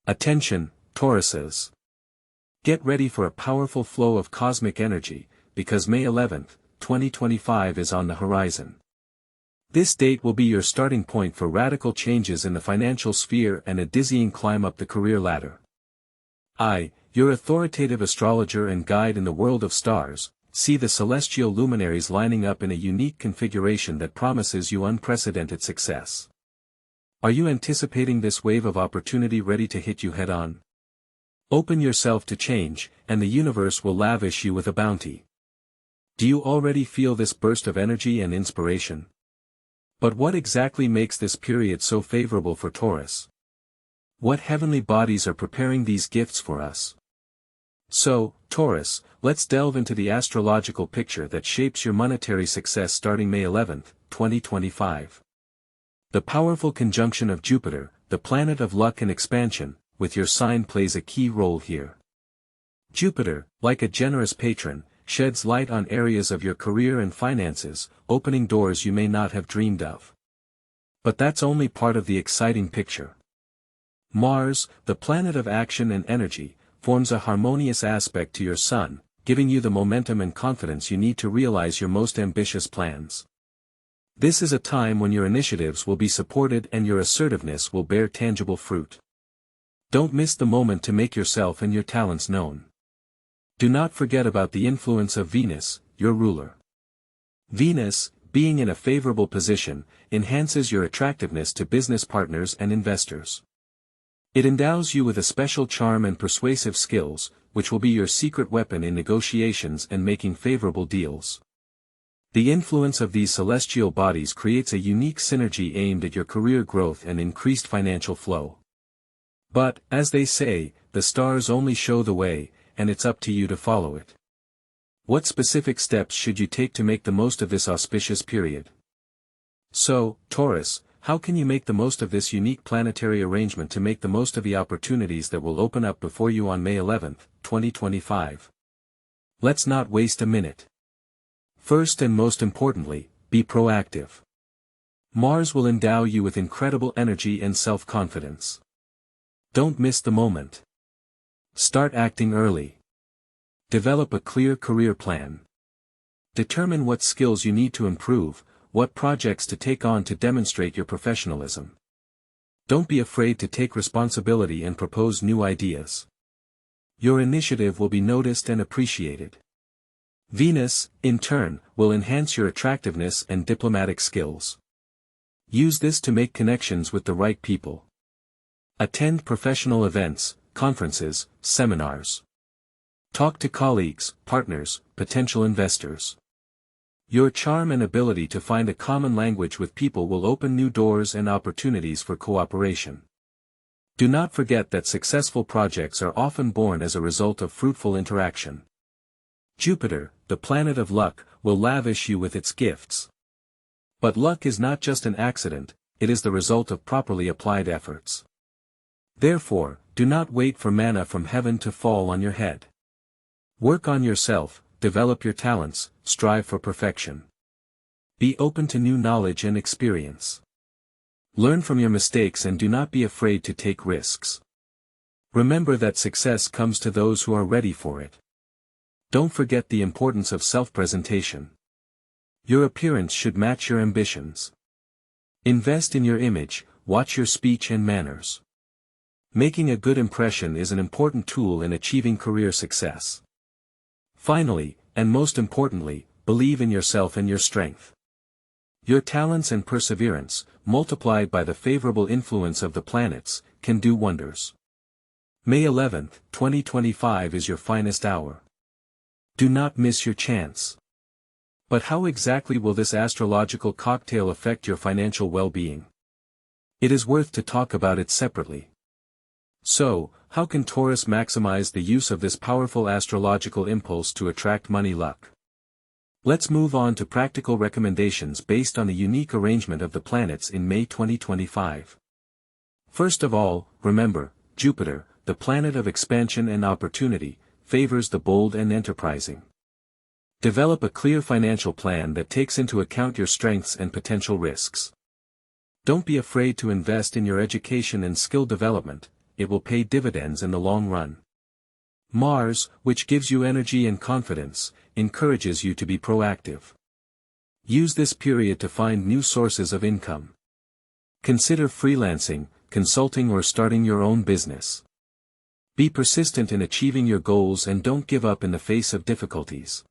Attention, Tauruses. Get ready for a powerful flow of cosmic energy, because May 11th, 2025 is on the horizon. This date will be your starting point for radical changes in the financial sphere and a dizzying climb up the career ladder. I, your authoritative astrologer and guide in the world of stars, see the celestial luminaries lining up in a unique configuration that promises you unprecedented success. Are you anticipating this wave of opportunity ready to hit you head-on? Open yourself to change, and the universe will lavish you with a bounty. Do you already feel this burst of energy and inspiration? But what exactly makes this period so favorable for Taurus? What heavenly bodies are preparing these gifts for us? So, Taurus, let's delve into the astrological picture that shapes your monetary success starting May 11th, 2025. The powerful conjunction of Jupiter, the planet of luck and expansion, with your sign plays a key role here. Jupiter, like a generous patron, sheds light on areas of your career and finances, opening doors you may not have dreamed of. But that's only part of the exciting picture. Mars, the planet of action and energy, forms a harmonious aspect to your Sun, giving you the momentum and confidence you need to realize your most ambitious plans. This is a time when your initiatives will be supported and your assertiveness will bear tangible fruit. Don't miss the moment to make yourself and your talents known. Do not forget about the influence of Venus, your ruler. Venus, being in a favorable position, enhances your attractiveness to business partners and investors. It endows you with a special charm and persuasive skills, which will be your secret weapon in negotiations and making favorable deals. The influence of these celestial bodies creates a unique synergy aimed at your career growth and increased financial flow. But, as they say, the stars only show the way, and it's up to you to follow it. What specific steps should you take to make the most of this auspicious period? So, Taurus, how can you make the most of this unique planetary arrangement to make the most of the opportunities that will open up before you on May 11th, 2025? Let's not waste a minute. First and most importantly, be proactive. Mars will endow you with incredible energy and self-confidence. Don't miss the moment. Start acting early. Develop a clear career plan. Determine what skills you need to improve, what projects to take on to demonstrate your professionalism. Don't be afraid to take responsibility and propose new ideas. Your initiative will be noticed and appreciated. Venus, in turn, will enhance your attractiveness and diplomatic skills. Use this to make connections with the right people. Attend professional events, conferences, seminars. Talk to colleagues, partners, potential investors. Your charm and ability to find a common language with people will open new doors and opportunities for cooperation. Do not forget that successful projects are often born as a result of fruitful interaction. Jupiter, the planet of luck, will lavish you with its gifts. But luck is not just an accident, it is the result of properly applied efforts. Therefore, do not wait for manna from heaven to fall on your head. Work on yourself, develop your talents, strive for perfection. Be open to new knowledge and experience. Learn from your mistakes and do not be afraid to take risks. Remember that success comes to those who are ready for it. Don't forget the importance of self-presentation. Your appearance should match your ambitions. Invest in your image, watch your speech and manners. Making a good impression is an important tool in achieving career success. Finally, and most importantly, believe in yourself and your strength. Your talents and perseverance, multiplied by the favorable influence of the planets, can do wonders. May 11th, 2025 is your finest hour. Do not miss your chance. But how exactly will this astrological cocktail affect your financial well-being? It is worth to talk about it separately. So, how can Taurus maximize the use of this powerful astrological impulse to attract money luck? Let's move on to practical recommendations based on the unique arrangement of the planets in May 2025. First of all, remember, Jupiter, the planet of expansion and opportunity, favors the bold and enterprising. Develop a clear financial plan that takes into account your strengths and potential risks. Don't be afraid to invest in your education and skill development, it will pay dividends in the long run. Mars, which gives you energy and confidence, encourages you to be proactive. Use this period to find new sources of income. Consider freelancing, consulting, or starting your own business. Be persistent in achieving your goals and don't give up in the face of difficulties.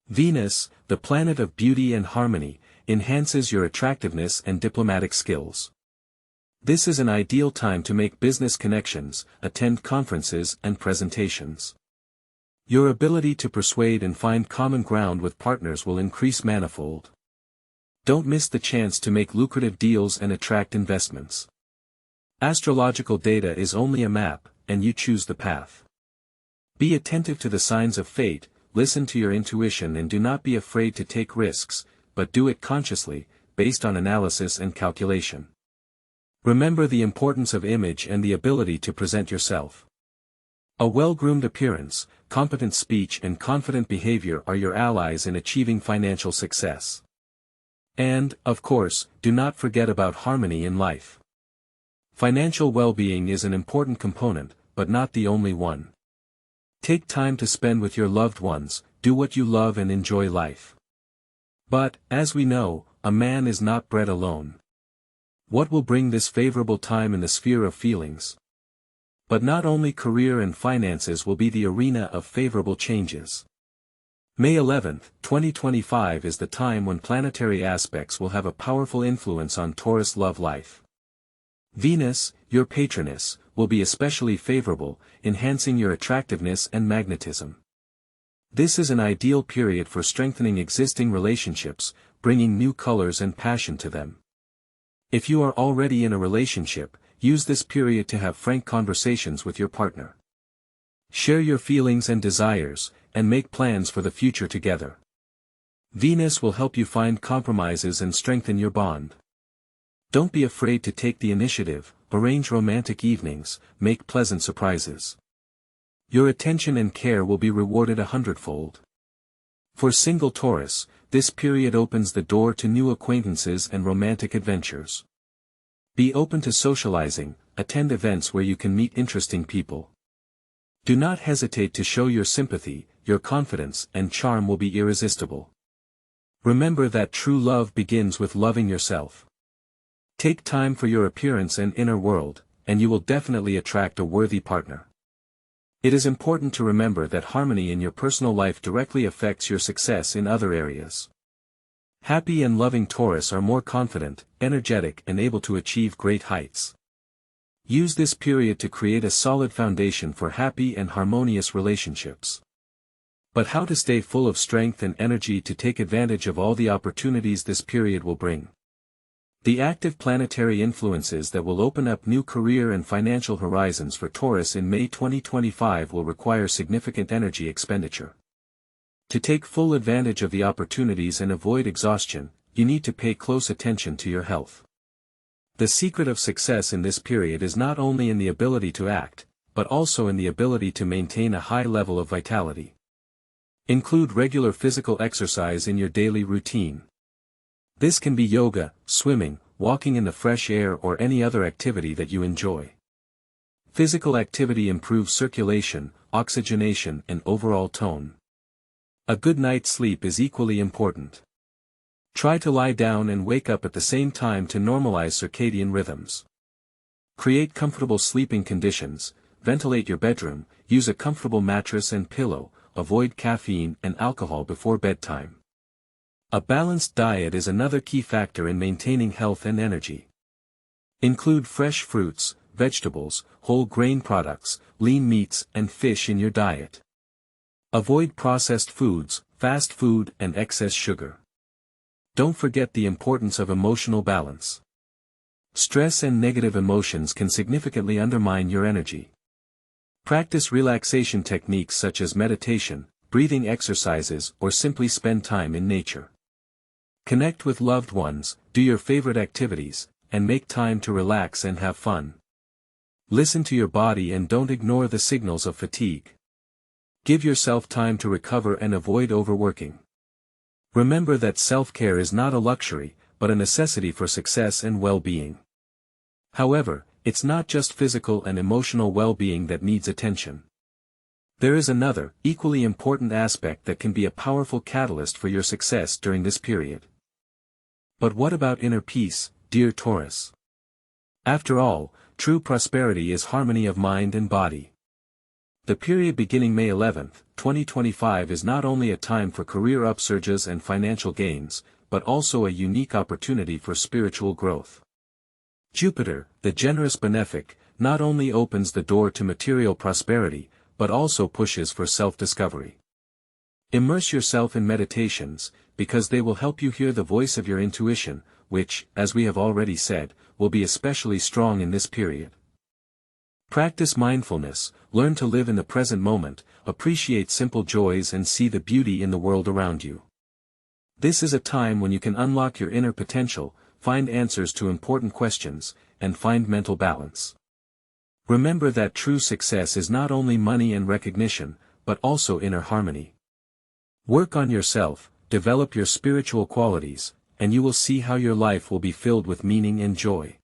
Venus, the planet of beauty and harmony, enhances your attractiveness and diplomatic skills. This is an ideal time to make business connections, attend conferences and presentations. Your ability to persuade and find common ground with partners will increase manifold. Don't miss the chance to make lucrative deals and attract investments. Astrological data is only a map, and you choose the path. Be attentive to the signs of fate, listen to your intuition, and do not be afraid to take risks, but do it consciously, based on analysis and calculation. Remember the importance of image and the ability to present yourself. A well-groomed appearance, competent speech, and confident behavior are your allies in achieving financial success. And, of course, do not forget about harmony in life. Financial well-being is an important component, but not the only one. Take time to spend with your loved ones, do what you love, and enjoy life. But, as we know, a man is not bred alone. What will bring this favorable time in the sphere of feelings? But not only career and finances will be the arena of favorable changes. May 11, 2025 is the time when planetary aspects will have a powerful influence on Taurus love life. Venus, your patroness, will be especially favorable, enhancing your attractiveness and magnetism. This is an ideal period for strengthening existing relationships, bringing new colors and passion to them. If you are already in a relationship, use this period to have frank conversations with your partner. Share your feelings and desires, and make plans for the future together. Venus will help you find compromises and strengthen your bond. Don't be afraid to take the initiative, arrange romantic evenings, make pleasant surprises. Your attention and care will be rewarded 100-fold. For single Taurus, this period opens the door to new acquaintances and romantic adventures. Be open to socializing, attend events where you can meet interesting people. Do not hesitate to show your sympathy, your confidence and charm will be irresistible. Remember that true love begins with loving yourself. Take time for your appearance and inner world, and you will definitely attract a worthy partner. It is important to remember that harmony in your personal life directly affects your success in other areas. Happy and loving Taurus are more confident, energetic, and able to achieve great heights. Use this period to create a solid foundation for happy and harmonious relationships. But how to stay full of strength and energy to take advantage of all the opportunities this period will bring? The active planetary influences that will open up new career and financial horizons for Taurus in May 2025 will require significant energy expenditure. To take full advantage of the opportunities and avoid exhaustion, you need to pay close attention to your health. The secret of success in this period is not only in the ability to act, but also in the ability to maintain a high level of vitality. Include regular physical exercise in your daily routine. This can be yoga, swimming, walking in the fresh air, or any other activity that you enjoy. Physical activity improves circulation, oxygenation, and overall tone. A good night's sleep is equally important. Try to lie down and wake up at the same time to normalize circadian rhythms. Create comfortable sleeping conditions, ventilate your bedroom, use a comfortable mattress and pillow, avoid caffeine and alcohol before bedtime. A balanced diet is another key factor in maintaining health and energy. Include fresh fruits, vegetables, whole grain products, lean meats, and fish in your diet. Avoid processed foods, fast food, and excess sugar. Don't forget the importance of emotional balance. Stress and negative emotions can significantly undermine your energy. Practice relaxation techniques such as meditation, breathing exercises, or simply spend time in nature. Connect with loved ones, do your favorite activities, and make time to relax and have fun. Listen to your body and don't ignore the signals of fatigue. Give yourself time to recover and avoid overworking. Remember that self-care is not a luxury, but a necessity for success and well-being. However, it's not just physical and emotional well-being that needs attention. There is another, equally important aspect that can be a powerful catalyst for your success during this period. But what about inner peace, dear Taurus? After all, true prosperity is harmony of mind and body. The period beginning May 11, 2025 is not only a time for career upsurges and financial gains, but also a unique opportunity for spiritual growth. Jupiter, the generous benefic, not only opens the door to material prosperity, but also pushes for self-discovery. Immerse yourself in meditations, because they will help you hear the voice of your intuition, which, as we have already said, will be especially strong in this period. Practice mindfulness, learn to live in the present moment, appreciate simple joys and see the beauty in the world around you. This is a time when you can unlock your inner potential, find answers to important questions, and find mental balance. Remember that true success is not only money and recognition, but also inner harmony. Work on yourself, develop your spiritual qualities, and you will see how your life will be filled with meaning and joy.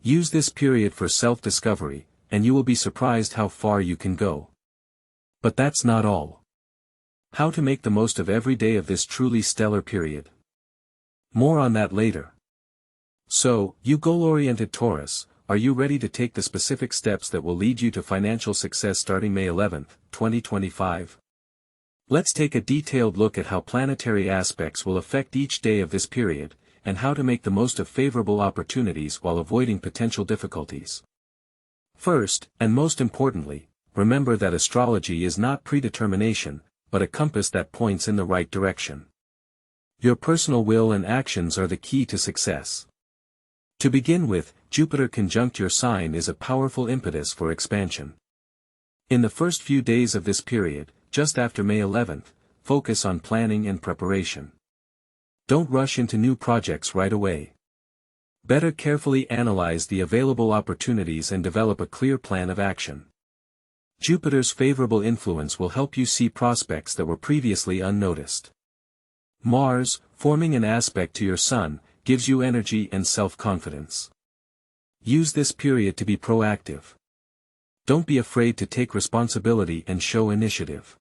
Use this period for self-discovery, and you will be surprised how far you can go. But that's not all. How to make the most of every day of this truly stellar period. More on that later. So, you goal-oriented Taurus, are you ready to take the specific steps that will lead you to financial success starting May 11, 2025? Let's take a detailed look at how planetary aspects will affect each day of this period, and how to make the most of favorable opportunities while avoiding potential difficulties. First, and most importantly, remember that astrology is not predetermination, but a compass that points in the right direction. Your personal will and actions are the key to success. To begin with, Jupiter conjunct your sign is a powerful impetus for expansion. In the first few days of this period, just after May 11, focus on planning and preparation. Don't rush into new projects right away. Better carefully analyze the available opportunities and develop a clear plan of action. Jupiter's favorable influence will help you see prospects that were previously unnoticed. Mars, forming an aspect to your Sun, gives you energy and self-confidence. Use this period to be proactive. Don't be afraid to take responsibility and show initiative.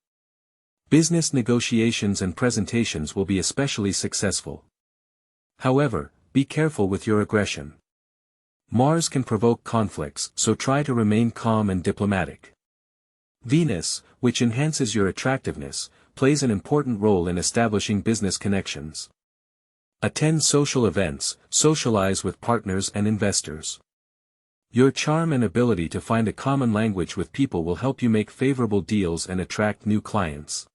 Business negotiations and presentations will be especially successful. However, be careful with your aggression. Mars can provoke conflicts, so try to remain calm and diplomatic. Venus, which enhances your attractiveness, plays an important role in establishing business connections. Attend social events, socialize with partners and investors. Your charm and ability to find a common language with people will help you make favorable deals and attract new clients.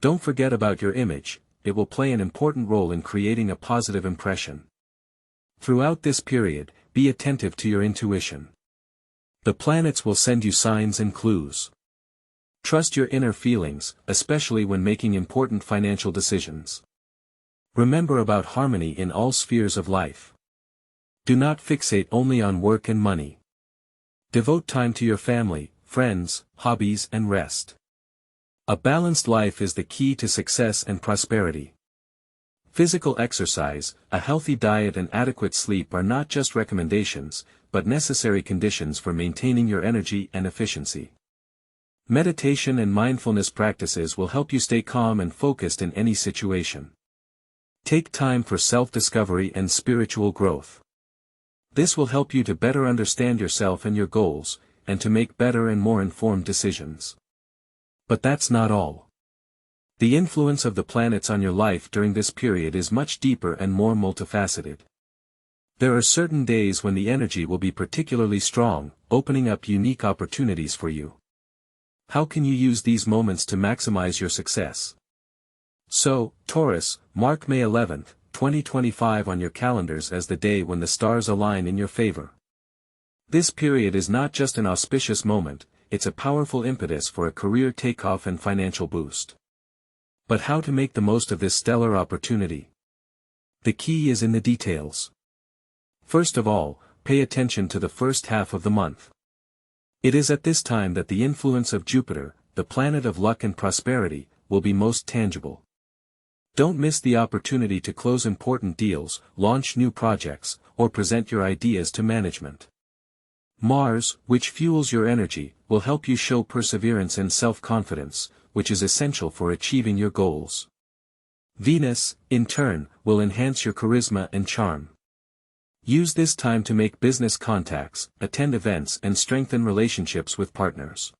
Don't forget about your image, it will play an important role in creating a positive impression. Throughout this period, be attentive to your intuition. The planets will send you signs and clues. Trust your inner feelings, especially when making important financial decisions. Remember about harmony in all spheres of life. Do not fixate only on work and money. Devote time to your family, friends, hobbies and rest. A balanced life is the key to success and prosperity. Physical exercise, a healthy diet and adequate sleep are not just recommendations, but necessary conditions for maintaining your energy and efficiency. Meditation and mindfulness practices will help you stay calm and focused in any situation. Take time for self-discovery and spiritual growth. This will help you to better understand yourself and your goals, and to make better and more informed decisions. But that's not all. The influence of the planets on your life during this period is much deeper and more multifaceted. There are certain days when the energy will be particularly strong, opening up unique opportunities for you. How can you use these moments to maximize your success? So, Taurus, mark May 11, 2025 on your calendars as the day when the stars align in your favor. This period is not just an auspicious moment, it's a powerful impetus for a career takeoff and financial boost. But how to make the most of this stellar opportunity? The key is in the details. First of all, pay attention to the first half of the month. It is at this time that the influence of Jupiter, the planet of luck and prosperity, will be most tangible. Don't miss the opportunity to close important deals, launch new projects, or present your ideas to management. Mars, which fuels your energy, will help you show perseverance and self-confidence, which is essential for achieving your goals. Venus, in turn, will enhance your charisma and charm. Use this time to make business contacts, attend events and strengthen relationships with partners.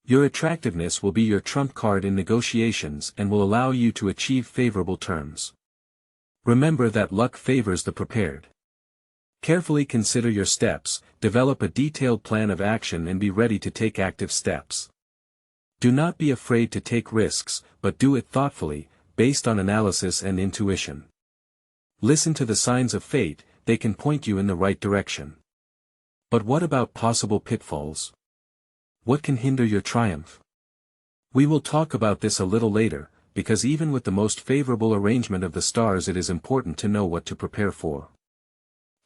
Your attractiveness will be your trump card in negotiations and will allow you to achieve favorable terms. Remember that luck favors the prepared. Carefully consider your steps, develop a detailed plan of action and be ready to take active steps. Do not be afraid to take risks, but do it thoughtfully, based on analysis and intuition. Listen to the signs of fate, they can point you in the right direction. But what about possible pitfalls? What can hinder your triumph? We will talk about this a little later, because even with the most favorable arrangement of the stars it is important to know what to prepare for.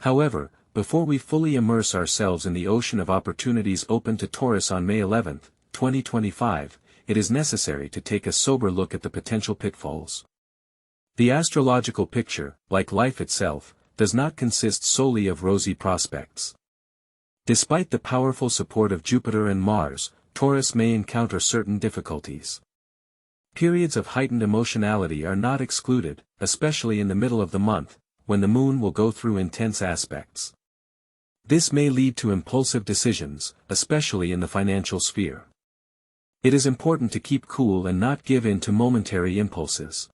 However, before we fully immerse ourselves in the ocean of opportunities open to Taurus on May 11, 2025, it is necessary to take a sober look at the potential pitfalls. The astrological picture, like life itself, does not consist solely of rosy prospects. Despite the powerful support of Jupiter and Mars, Taurus may encounter certain difficulties. Periods of heightened emotionality are not excluded, especially in the middle of the month, when the moon will go through intense aspects. This may lead to impulsive decisions, especially in the financial sphere. It is important to keep cool and not give in to momentary impulses.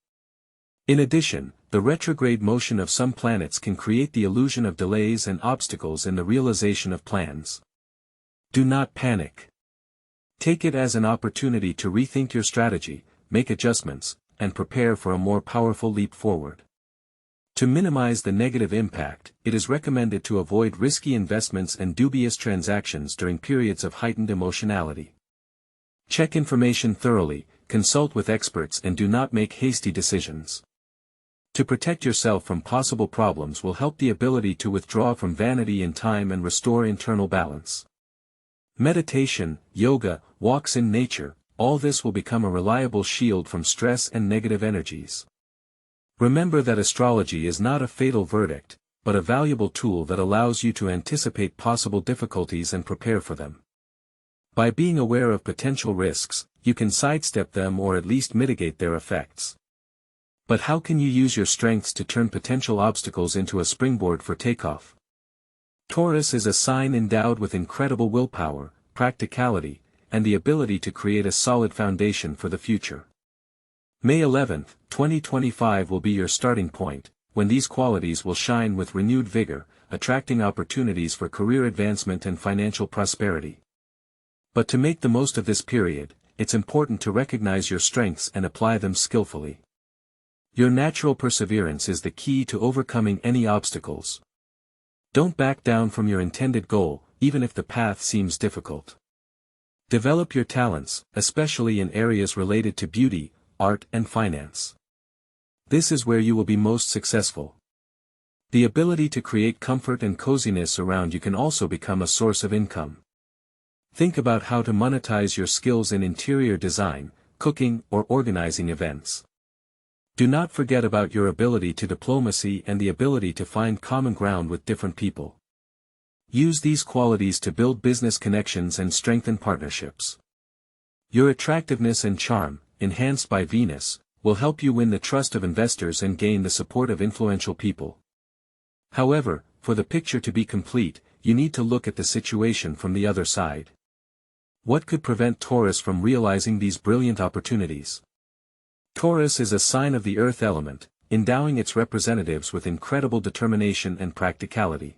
In addition, the retrograde motion of some planets can create the illusion of delays and obstacles in the realization of plans. Do not panic. Take it as an opportunity to rethink your strategy, make adjustments, and prepare for a more powerful leap forward. To minimize the negative impact, it is recommended to avoid risky investments and dubious transactions during periods of heightened emotionality. Check information thoroughly, consult with experts and do not make hasty decisions. To protect yourself from possible problems will help the ability to withdraw from vanity in time and restore internal balance. Meditation, yoga, walks in nature, all this will become a reliable shield from stress and negative energies. Remember that astrology is not a fatal verdict, but a valuable tool that allows you to anticipate possible difficulties and prepare for them. By being aware of potential risks, you can sidestep them or at least mitigate their effects. But how can you use your strengths to turn potential obstacles into a springboard for takeoff? Taurus is a sign endowed with incredible willpower, practicality, and the ability to create a solid foundation for the future. May 11, 2025 will be your starting point, when these qualities will shine with renewed vigor, attracting opportunities for career advancement and financial prosperity. But to make the most of this period, it's important to recognize your strengths and apply them skillfully. Your natural perseverance is the key to overcoming any obstacles. Don't back down from your intended goal, even if the path seems difficult. Develop your talents, especially in areas related to beauty, art and finance. This is where you will be most successful. The ability to create comfort and coziness around you can also become a source of income. Think about how to monetize your skills in interior design, cooking or organizing events. Do not forget about your ability to diplomacy and the ability to find common ground with different people. Use these qualities to build business connections and strengthen partnerships. Your attractiveness and charm, enhanced by Venus, will help you win the trust of investors and gain the support of influential people. However, for the picture to be complete, you need to look at the situation from the other side. What could prevent Taurus from realizing these brilliant opportunities? Taurus is a sign of the earth element, endowing its representatives with incredible determination and practicality.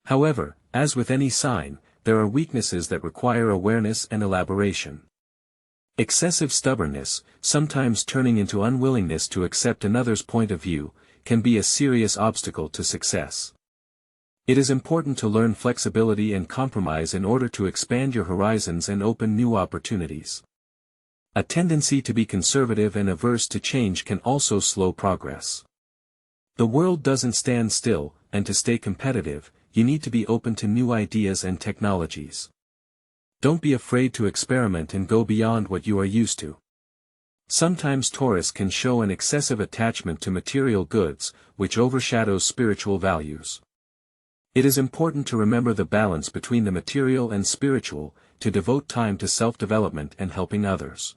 However, as with any sign, there are weaknesses that require awareness and elaboration. Excessive stubbornness, sometimes turning into unwillingness to accept another's point of view, can be a serious obstacle to success. It is important to learn flexibility and compromise in order to expand your horizons and open new opportunities. A tendency to be conservative and averse to change can also slow progress. The world doesn't stand still, and to stay competitive, you need to be open to new ideas and technologies. Don't be afraid to experiment and go beyond what you are used to. Sometimes Taurus can show an excessive attachment to material goods, which overshadows spiritual values. It is important to remember the balance between the material and spiritual, to devote time to self-development and helping others.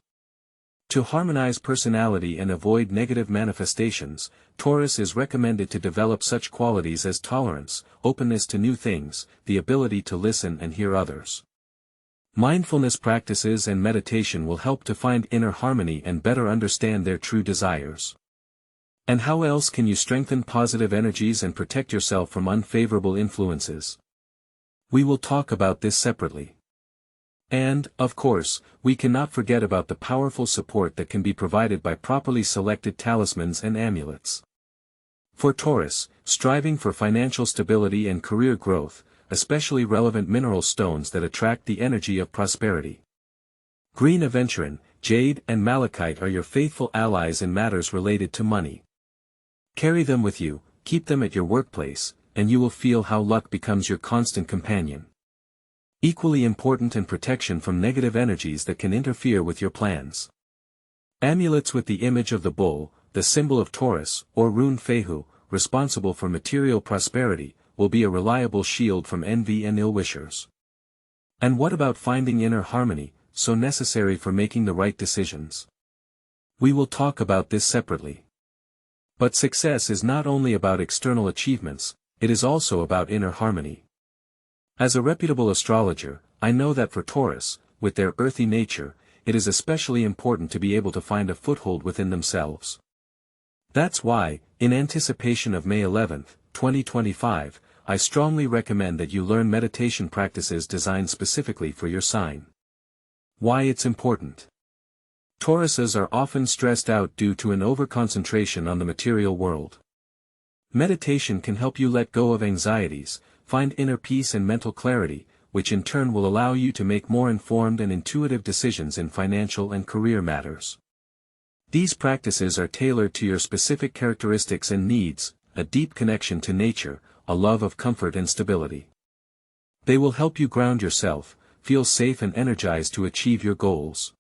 To harmonize personality and avoid negative manifestations, Taurus is recommended to develop such qualities as tolerance, openness to new things, the ability to listen and hear others. Mindfulness practices and meditation will help to find inner harmony and better understand their true desires. And how else can you strengthen positive energies and protect yourself from unfavorable influences? We will talk about this separately. And, of course, we cannot forget about the powerful support that can be provided by properly selected talismans and amulets. For Taurus, striving for financial stability and career growth, especially relevant mineral stones that attract the energy of prosperity. Green aventurine, jade and malachite are your faithful allies in matters related to money. Carry them with you, keep them at your workplace, and you will feel how luck becomes your constant companion. Equally important and protection from negative energies that can interfere with your plans. Amulets with the image of the bull, the symbol of Taurus, or rune fehu, responsible for material prosperity, will be a reliable shield from envy and ill-wishers. And what about finding inner harmony, so necessary for making the right decisions? We will talk about this separately. But success is not only about external achievements, it is also about inner harmony. As a reputable astrologer, I know that for Taurus, with their earthy nature, it is especially important to be able to find a foothold within themselves. That's why, in anticipation of May 11, 2025, I strongly recommend that you learn meditation practices designed specifically for your sign. Why it's important. Tauruses are often stressed out due to an overconcentration on the material world. Meditation can help you let go of anxieties, find inner peace and mental clarity, which in turn will allow you to make more informed and intuitive decisions in financial and career matters. These practices are tailored to your specific characteristics and needs, a deep connection to nature, a love of comfort and stability. They will help you ground yourself, feel safe and energized to achieve your goals.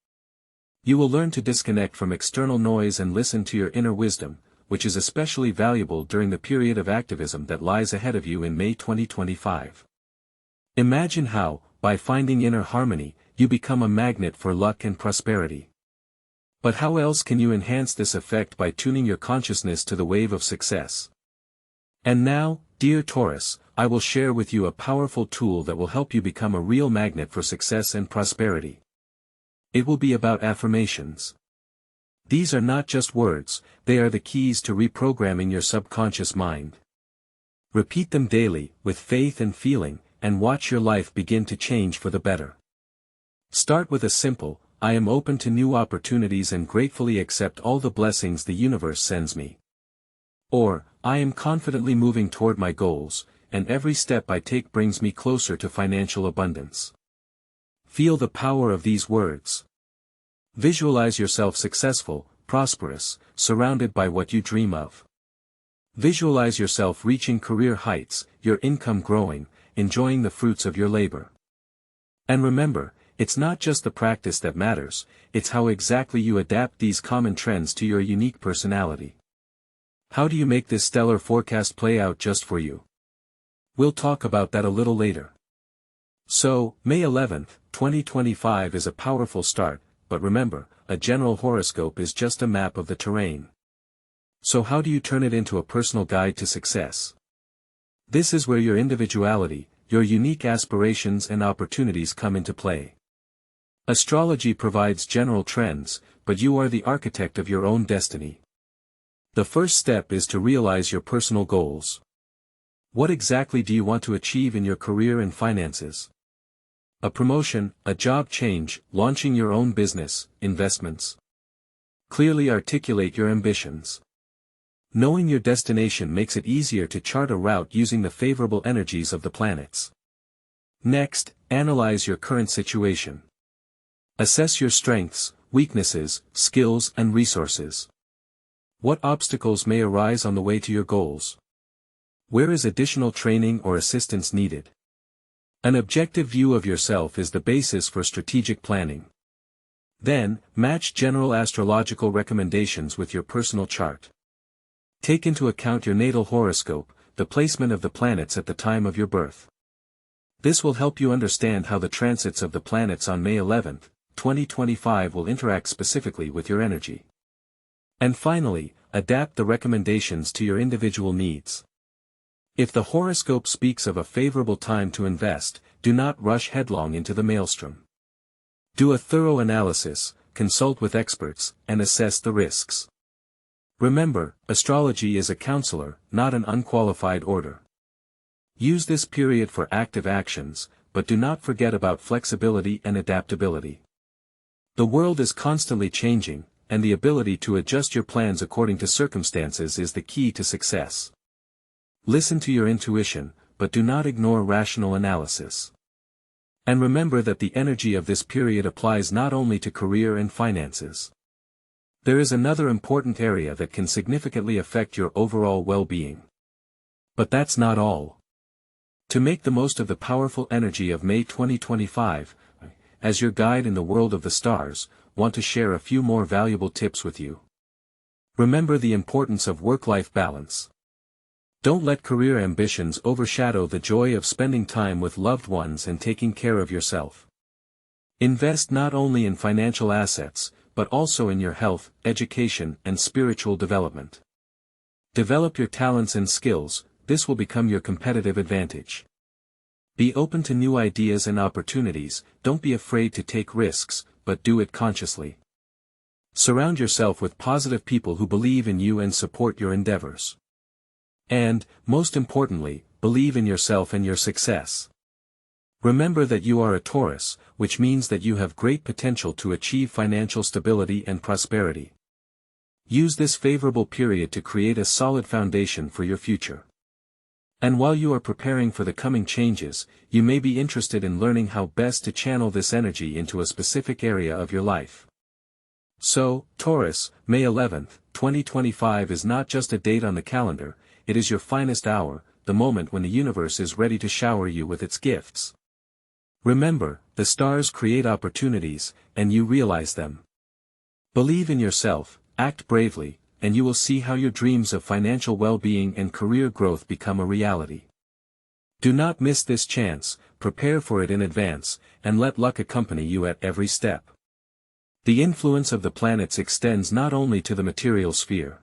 You will learn to disconnect from external noise and listen to your inner wisdom, which is especially valuable during the period of activism that lies ahead of you in May 2025. Imagine how, by finding inner harmony, you become a magnet for luck and prosperity. But how else can you enhance this effect by tuning your consciousness to the wave of success? And now, dear Taurus, I will share with you a powerful tool that will help you become a real magnet for success and prosperity. It will be about affirmations. These are not just words, they are the keys to reprogramming your subconscious mind. Repeat them daily, with faith and feeling, and watch your life begin to change for the better. Start with a simple, I am open to new opportunities and gratefully accept all the blessings the universe sends me. Or, I am confidently moving toward my goals, and every step I take brings me closer to financial abundance. Feel the power of these words. Visualize yourself successful, prosperous, surrounded by what you dream of. Visualize yourself reaching career heights, your income growing, enjoying the fruits of your labor. And remember, it's not just the practice that matters, it's how exactly you adapt these common trends to your unique personality. How do you make this stellar forecast play out just for you? We'll talk about that a little later. So, May 11, 2025 is a powerful start. But remember, a general horoscope is just a map of the terrain. So how do you turn it into a personal guide to success? This is where your individuality, your unique aspirations and opportunities come into play. Astrology provides general trends, but you are the architect of your own destiny. The first step is to realize your personal goals. What exactly do you want to achieve in your career and finances? A promotion, a job change, launching your own business, investments. Clearly articulate your ambitions. Knowing your destination makes it easier to chart a route using the favorable energies of the planets. Next, analyze your current situation. Assess your strengths, weaknesses, skills and resources. What obstacles may arise on the way to your goals? Where is additional training or assistance needed? An objective view of yourself is the basis for strategic planning. Then, match general astrological recommendations with your personal chart. Take into account your natal horoscope, the placement of the planets at the time of your birth. This will help you understand how the transits of the planets on May 11, 2025 will interact specifically with your energy. And finally, adapt the recommendations to your individual needs. If the horoscope speaks of a favorable time to invest, do not rush headlong into the maelstrom. Do a thorough analysis, consult with experts, and assess the risks. Remember, astrology is a counselor, not an unqualified order. Use this period for active actions, but do not forget about flexibility and adaptability. The world is constantly changing, and the ability to adjust your plans according to circumstances is the key to success. Listen to your intuition, but do not ignore rational analysis. And remember that the energy of this period applies not only to career and finances. There is another important area that can significantly affect your overall well-being. But that's not all. To make the most of the powerful energy of May 2025, as your guide in the world of the stars, want to share a few more valuable tips with you. Remember the importance of work-life balance. Don't let career ambitions overshadow the joy of spending time with loved ones and taking care of yourself. Invest not only in financial assets, but also in your health, education, and spiritual development. Develop your talents and skills, this will become your competitive advantage. Be open to new ideas and opportunities, don't be afraid to take risks, but do it consciously. Surround yourself with positive people who believe in you and support your endeavors. And, most importantly, believe in yourself and your success. Remember that you are a Taurus, which means that you have great potential to achieve financial stability and prosperity. Use this favorable period to create a solid foundation for your future. And while you are preparing for the coming changes, you may be interested in learning how best to channel this energy into a specific area of your life. So, Taurus, May 11, 2025 is not just a date on the calendar, it is your finest hour, the moment when the universe is ready to shower you with its gifts. Remember, the stars create opportunities, and you realize them. Believe in yourself, act bravely, and you will see how your dreams of financial well-being and career growth become a reality. Do not miss this chance, prepare for it in advance, and let luck accompany you at every step. The influence of the planets extends not only to the material sphere.